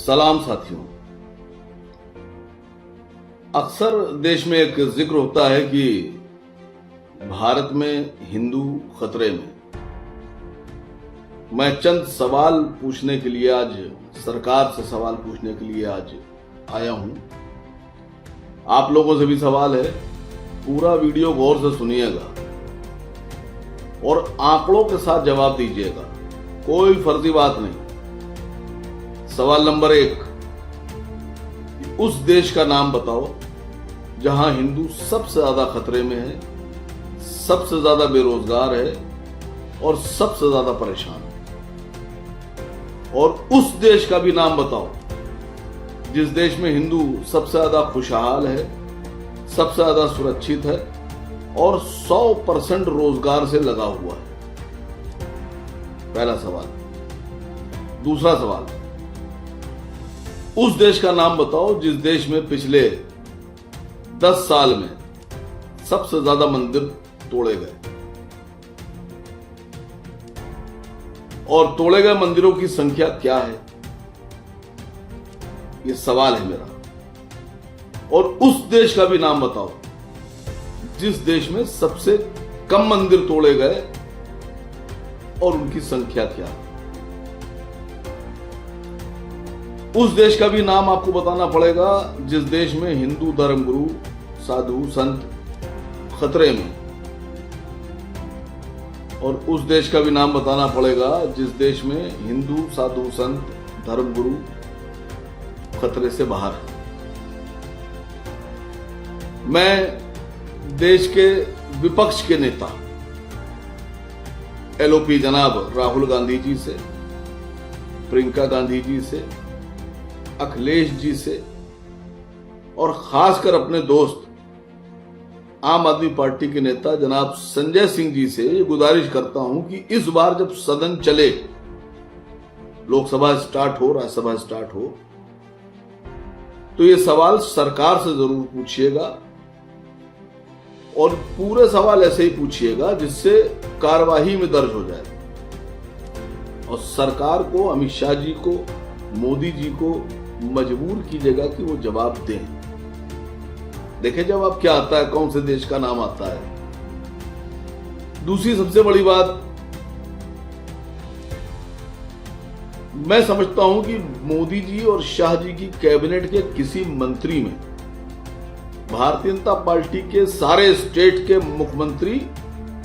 सलाम साथियों। अक्सर देश में एक जिक्र होता है कि भारत में हिंदू खतरे में। मैं चंद सवाल पूछने के लिए आज सरकार से सवाल पूछने के लिए आज आया हूं। आप लोगों से भी सवाल है, पूरा वीडियो गौर से सुनिएगा और आंकड़ों के साथ जवाब दीजिएगा, कोई फर्जी बात नहीं। सवाल नंबर 1, उस देश का नाम बताओ जहां हिंदू सबसे ज्यादा खतरे में है, सबसे ज्यादा बेरोजगार है और सबसे ज्यादा परेशान है। और उस देश का भी नाम बताओ जिस देश में हिंदू सबसे ज्यादा खुशहाल है, सबसे ज्यादा सुरक्षित है और 100% रोजगार से लगा हुआ है। पहला सवाल। दूसरा सवाल, उस देश का नाम बताओ जिस देश में पिछले 10 साल में सबसे ज्यादा मंदिर तोड़े गए और तोड़े गए मंदिरों की संख्या क्या है, यह सवाल है मेरा। और उस देश का भी नाम बताओ जिस देश में सबसे कम मंदिर तोड़े गए और उनकी संख्या क्या है। उस देश का भी नाम आपको बताना पड़ेगा जिस देश में हिंदू धर्मगुरु, साधु, संत खतरे में। और उस देश का भी नाम बताना पड़ेगा जिस देश में हिंदू, साधु, संत, धर्मगुरु खतरे से बाहर है। मैं देश के विपक्ष के नेता एलओपी जनाब राहुल गांधी जी से, प्रियंका गांधी जी से, अखिलेश जी से और खासकर अपने दोस्त आम आदमी पार्टी के नेता जनाब संजय सिंह जी से ये गुजारिश करता हूं कि इस बार जब सदन चले, लोकसभा स्टार्ट हो, राज्यसभा स्टार्ट हो, तो ये सवाल सरकार से जरूर पूछिएगा और पूरे सवाल ऐसे ही पूछिएगा जिससे कार्यवाही में दर्ज हो जाए और सरकार को, अमित शाह जी को, मोदी जी को मजबूर कीजिएगा कि वो जवाब दें। देखें जवाब क्या आता है, कौन से देश का नाम आता है। दूसरी सबसे बड़ी बात, मैं समझता हूं कि मोदी जी और शाह जी की कैबिनेट के किसी मंत्री में भारतीय जनता पार्टी के सारे स्टेट के मुख्यमंत्री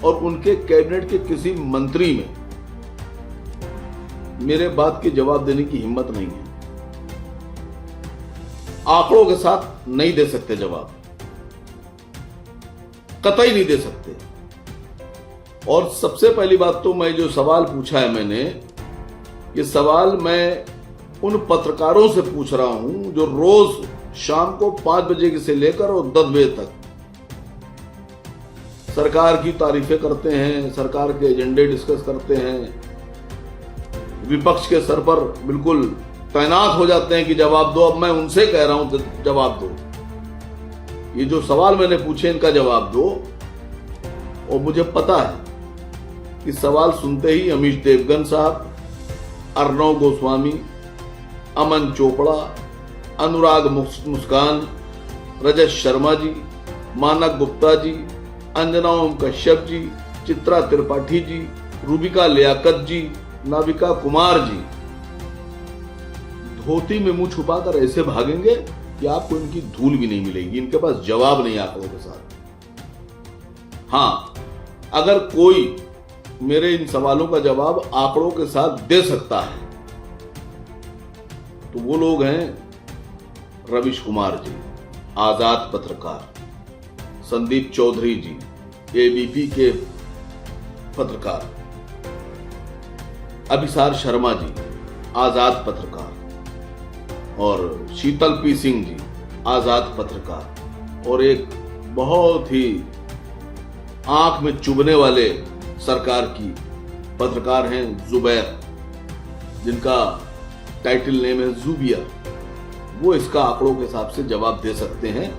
और उनके कैबिनेट के किसी मंत्री में मेरे बात के जवाब देने की हिम्मत नहीं है। आंकड़ों के साथ नहीं दे सकते जवाब, कतई नहीं दे सकते। और सबसे पहली बात तो मैं जो सवाल पूछा है मैंने, ये सवाल मैं उन पत्रकारों से पूछ रहा हूं जो रोज शाम को 5 बजे से लेकर और 10 बजे तक सरकार की तारीफें करते हैं, सरकार के एजेंडे डिस्कस करते हैं, विपक्ष के सर पर बिल्कुल तैनात हो जाते हैं कि जवाब दो। अब मैं उनसे कह रहा हूं जवाब दो, ये जो सवाल मैंने पूछे इनका जवाब दो। और मुझे पता है कि सवाल सुनते ही अमीश देवगन साहब, अर्णव गोस्वामी, अमन चोपड़ा, अनुराग मुस्कान, रजत शर्मा जी, मानक गुप्ता जी, अंजना ओम कश्यप जी, चित्रा त्रिपाठी जी, रूबिका लियाकत जी, नाविका कुमार जी धोती में मुंह छुपाकर ऐसे भागेंगे कि आपको इनकी धूल भी नहीं मिलेगी। इनके पास जवाब नहीं आंकड़ों के साथ। हां, अगर कोई मेरे इन सवालों का जवाब आंकड़ों के साथ दे सकता है तो वो लोग हैं रविश कुमार जी, आजाद पत्रकार, संदीप चौधरी जी, एबीपी के पत्रकार, अभिसार शर्मा जी, आजाद पत्रकार, और शीतल पी सिंह जी, आजाद पत्रकार, और एक बहुत ही आंख में चुभने वाले सरकार की पत्रकार हैं जुबैर, जिनका टाइटल नेम है जुबिया। वो इसका आंकड़ों के हिसाब से जवाब दे सकते हैं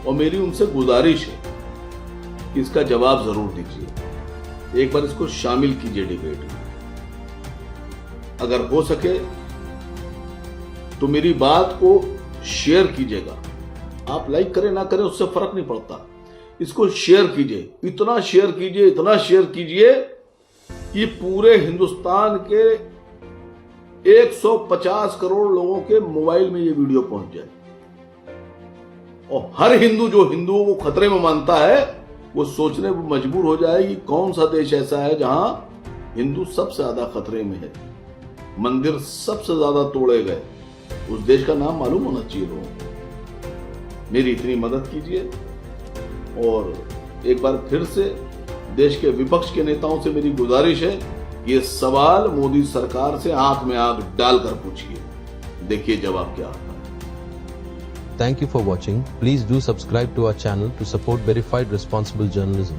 और मेरी उनसे गुजारिश है कि इसका जवाब जरूर दीजिए। एक बार इसको शामिल कीजिए डिबेट में। अगर हो सके तो मेरी बात को शेयर कीजिएगा। आप लाइक करें ना करें उससे फर्क नहीं पड़ता, इसको शेयर कीजिए, इतना शेयर कीजिए, इतना शेयर कीजिए कि पूरे हिंदुस्तान के 150 करोड़ लोगों के मोबाइल में ये वीडियो पहुंच जाए और हर हिंदू जो हिंदुओं को खतरे में मानता है वो सोचने पर मजबूर हो जाए कि कौन सा देश ऐसा है जहां हिंदू सबसे ज्यादा खतरे में है, मंदिर सबसे ज्यादा तोड़े गए, उस देश का नाम मालूम होना चाहिए लोगों को। मेरी इतनी मदद कीजिए और एक बार फिर से देश के विपक्ष के नेताओं से मेरी गुजारिश है, ये सवाल मोदी सरकार से आंख में आंख डालकर पूछिए, देखिए जवाब क्या आता है। Thank you for watching. Please do subscribe to our channel to support verified responsible journalism.